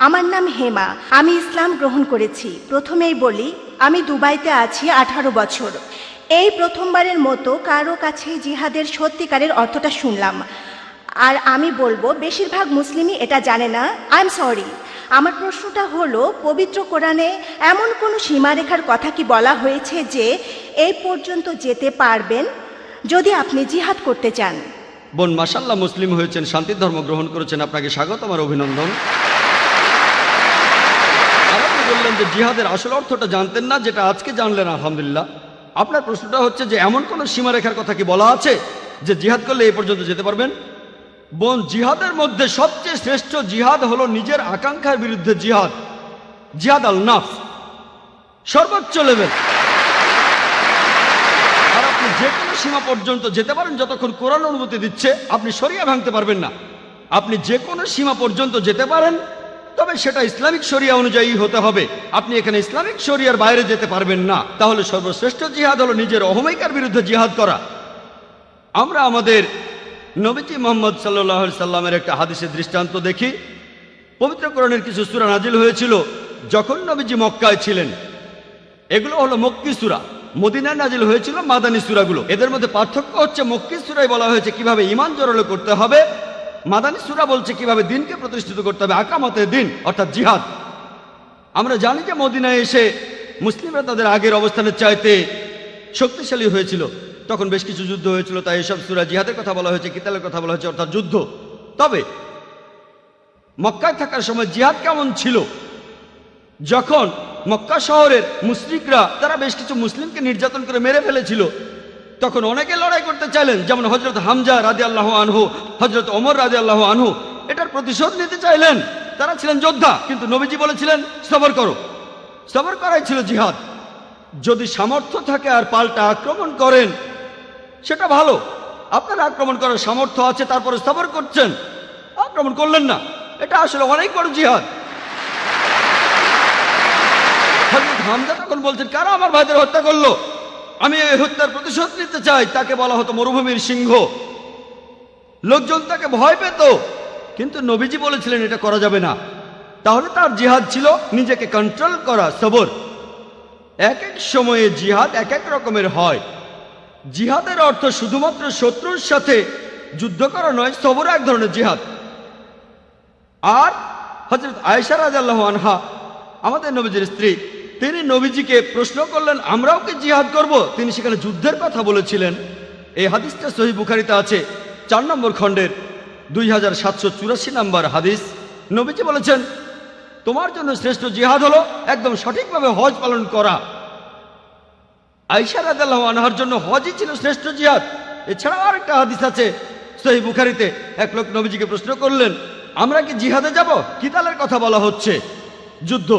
আমার নাম হেমা। আমি ইসলাম গ্রহণ করেছি। প্রথমেই বলি, আমি দুবাইতে আছি 18 বছর। এই প্রথমবারের মতো কারো কাছে জিহাদের সত্যিকারের অর্থটা শুনলাম। আর আমি বলবো বেশিরভাগ মুসলিমই এটা জানে না। I am sorry. আমার প্রশ্নটা হলো, পবিত্র কোরআনে এমন কোনো সীমারেখার কথা কি বলা হয়েছে যে এই পর্যন্ত যেতে পারবেন যদি আপনি জিহাদ করতে চান? বোন মাশাআল্লাহ, মুসলিম হয়েছেন, শান্তির ধর্ম গ্রহণ করেছেন, আপনাকে স্বাগত, আমার অভিনন্দন। আর আপনি বললেন যে জিহাদের আসল অর্থটা জানতেন না, যেটা আজকে জানলেন, আলহামদুলিল্লাহ। আপনার প্রশ্নটা হচ্ছে যে এমন কোন সীমারেখার কথা কি বলা আছে যে জিহাদ করলে এই পর্যন্ত যেতে পারবেন? বোন, জিহাদের মধ্যে সবচেয়ে শ্রেষ্ঠ জিহাদ হলো নিজের আকাঙ্ক্ষার বিরুদ্ধে জিহাদ, জিহাদ আল নাফস, সর্বোচ্চ লেভেল। আর আপনি যে কোনো সীমা পর্যন্ত যেতে পারেন যতক্ষণ কোরআন অনুমতি দিচ্ছে। আপনি শরিয়া ভাঙতে পারবেন না। আপনি যে কোনো সীমা পর্যন্ত যেতে পারেন, তবে সেটা ইসলামিক শরিয়া অনুযায়ী হতে হবে। আপনি এখানে ইসলামিক শরিয়ার বাইরে যেতে পারবেন না। তাহলে সর্বশ্রেষ্ঠ জিহাদ হলো নিজের অহমিকার বিরুদ্ধে জিহাদ করা। আমরা আমাদের নবীজি মুহাম্মদ সাল্লাল্লাহু আলাইহি সাল্লামের একটা হাদিসের দৃষ্টান্ত দেখি। পবিত্র কোরআনের কিছু সূরা নাজিল হয়েছিল যখন নবীজি মক্কায় ছিলেন। এগুলো হলো মক্কি সূরা। মদিনায় নাজিল হয়েছিল মাদানী সূরাগুলো। এদের মধ্যে পার্থক্য হচ্ছে, মক্কি সূরায় বলা হয়েছে কিভাবে ঈমান জোরালো করতে হবে, মাদানী সূরা বলছে কিভাবে দিনকে প্রতিষ্ঠিত করতে হবে, আকামতে দিন অর্থাৎ জিহাদ। আমরা জানি যে মদিনায় এসে মুসলিমরা তাদের আগের অবস্থানের চাইতে শক্তিশালী হয়েছিল। তখন বেশ কিছু যুদ্ধ হয়েছিল, তাই এসব সূরা জিহাদের কথা বলা হয়েছে, কিতালের কথা বলা হয়েছে, অর্থাৎ যুদ্ধ। তবে মক্কায় থাকার সময় জিহাদ কেমন ছিল? যখন মক্কা শহরের মুশরিকরা তারা বেশ কিছু মুসলিমকে নির্যাতন করে মেরে ফেলেছিল, তখন অনেকে লড়াই করতে চাইলেন, যেমন হযরত হামজা রাদিয়াল্লাহু আনহু, হযরত ওমর রাদিয়াল্লাহু আনহু এটার প্রতিশোধ নিতে চাইলেন। তারা ছিলেন যোদ্ধা, কিন্তু নবীজি বলেছিলেন সবর করো। সবর করাই ছিল জিহাদ। যদি সামর্থ্য থাকে আর পাল্টা আক্রমণ করেন সেটা ভালো। আপনার আক্রমণ করার সামর্থ্য আছে, তারপরে সবর করছেন, আক্রমণ করলেন না, এটা আসলে অনেক বড় জিহাদ। হযরত হামজা তখন বলছেন, কারা আমার ভাইদের হত্যা করলো, আমি এই হত্যার প্রতিশোধ নিতে চাই। তাকে বলা হতো মরুভূমির সিংহ। লোকজন তাকে ভয় পেত, কিন্তু নবীজি বলেছিলেন এটা করা যাবে না। তাহলে তার জিহাদ ছিল নিজেকে কন্ট্রোল করা, সবর। এক এক সময়ে জিহাদ এক এক রকমের হয়। জিহাদের অর্থ শুধুমাত্র শত্রুর সাথে যুদ্ধ করা নয়, সবর এক ধরনের জিহাদ। আর হযরত আয়েশা রাদিয়াল্লাহু আনহা, আমাদের নবীজির স্ত্রী, তিনি নবীজিকে প্রশ্ন করলেন, আমরাও কি জিহাদ করব? তিনি সেখানে যুদ্ধের কথা বলেছিলেন। এই হাদিসটা সহিহ বুখারীতে আছে, 4 নম্বর খণ্ডের 2784 নম্বর হাদিস। নবীজি বলেছেন, তোমার জন্য শ্রেষ্ঠ জিহাদ হলো একদম সঠিকভাবে হজ পালন করা। আয়েশা রাদিয়াল্লাহু আনহার জন্য হজই ছিল শ্রেষ্ঠ জিহাদ। এছাড়াও আরেকটা হাদিস আছে সহিহ বুখারীতে, এক লোক নবীজিকে প্রশ্ন করলেন, আমরা কি জিহাদে যাব? কিতালের কথা বলা হচ্ছে, যুদ্ধ।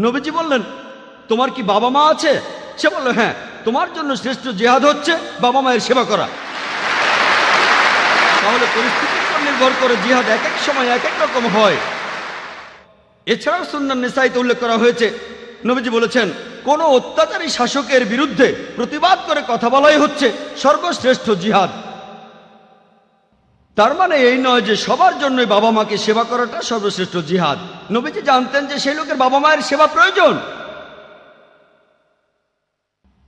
নবীজি বললেন, তোমার কি বাবা মা আছে? সে বলল, হ্যাঁ। তোমার জন্য শ্রেষ্ঠ জিহাদ হচ্ছে বাবা মায়ের সেবা করা। তাহলে পরিস্থিতির উপর নির্ভর করে জিহাদ এক এক সময় এক এক রকম হয়। এছাড়াও সুন্নান নিসাইতে উল্লেখ করা হয়েছে, নবীজি বলেছেন, কোন অত্যাচারী শাসকের বিরুদ্ধে প্রতিবাদ করে কথা বলাই হচ্ছে সর্বশ্রেষ্ঠ জিহাদ। তার মানে এই নয় যে সবার জন্যই বাবা মাকে সেবা করাটা সর্বশ্রেষ্ঠ জিহাদ। নবীজি জানতেন যে সেই লোকের বাবা মায়ের সেবা প্রয়োজন।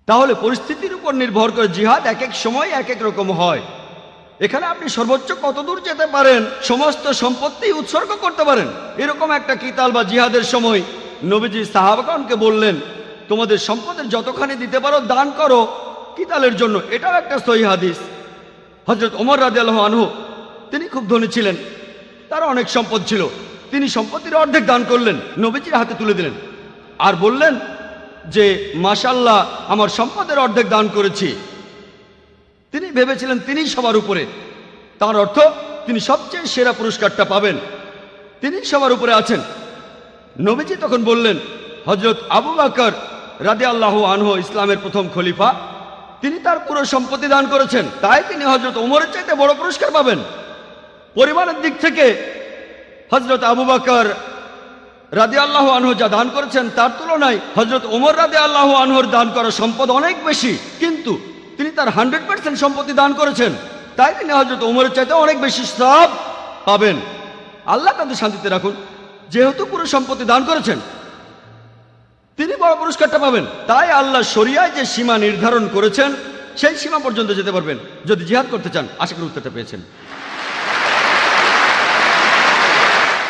তাহলে পরিস্থিতির উপর নির্ভর করে জিহাদ এক এক সময় এক এক রকম হয়। এখানে আপনি সর্বোচ্চ কত দূর যেতে পারেন, সমস্ত সম্পত্তি উৎসর্গ করতে পারেন, এরকম একটা কিতাল বা জিহাদের সময় নবীজি সাহাবাগণকে বললেন, তোমাদের সম্পদের যতখানি দিতে পারো দান করো কিতালের জন্য। এটাও একটা সহিহ হাদিস। হযরত ওমর রাদিয়াল্লাহু আনহু, তিনি খুব ধনী ছিলেন, তার অনেক সম্পদ ছিল। তিনি সম্পত্তির অর্ধেক দান করলেন, নবীজির হাতে তুলে দিলেন আর বললেন যে মাশাআল্লাহ, আমার সম্পদের অর্ধেক দান করেছি। তিনি ভেবেছিলেন তিনি সবার উপরে, তার অর্থ তিনি সবচেয়ে সেরা পুরস্কারটা পাবেন, তিনি সবার উপরে আছেন। নবীজি তখন বললেন, হযরত আবু বকর রাদিয়াল্লাহু আনহু ইসলামের প্রথম খলিফা, তিনি তার পুরো সম্পত্তি দান করেছেন, তাই তিনি হযরত ওমরের চাইতে বড় পুরস্কার পাবেন। পরিমাণের দিক থেকে হযরত আবু বকর রাদিয়াল্লাহু আনহু যা দান করেছেন তার তুলনায় হযরত ওমর রাদিয়াল্লাহু আনহুর দান করা সম্পদ অনেক বেশি, কিন্তু তিনি তার 100% সম্পত্তি দান করেছেন, তাই তিনি হযরত ওমরের চাইতে অনেক বেশি সওয়াব পাবেন। আল্লাহ তাদের শান্তিতে রাখুন। যেহেতু পুরো সম্পত্তি দান করেছেন, তিনি বড় পুরস্কারটা পাবেন। তাই আল্লাহ শরিয়ায় যে সীমা নির্ধারণ করেছেন সেই সীমা পর্যন্ত যেতে পারবেন যদি জিহাদ করতে চান। আশা করি উত্তরটা পেয়েছেন।